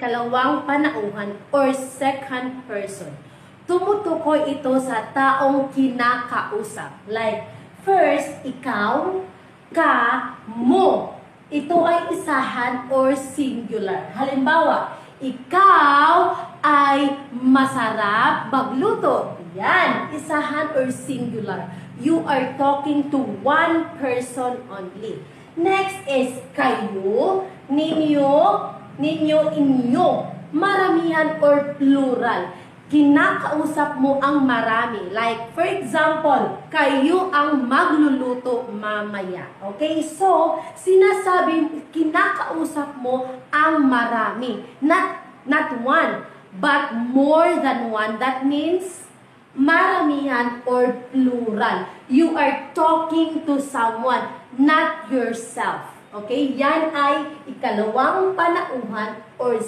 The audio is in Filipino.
ikalawang panauhan or second person. Tumutukoy ito sa taong kinakausap. Like, first, ikaw, ka, mo. Ito ay isahan or singular. Halimbawa, ikaw ay masarap magluto. Yan, isahan or singular. You are talking to one person only. Next is kayo, ninyo, inyo. Maramihan or plural. Kinakausap mo ang marami. Like, for example, kayo ang magluluto mamaya. Okay? So, sinasabi, kinakausap mo ang marami. Not one, but more than one. That means, maramihan or plural. You are talking to someone, not yourself. Okay? Yan ay ikalawang panauhan or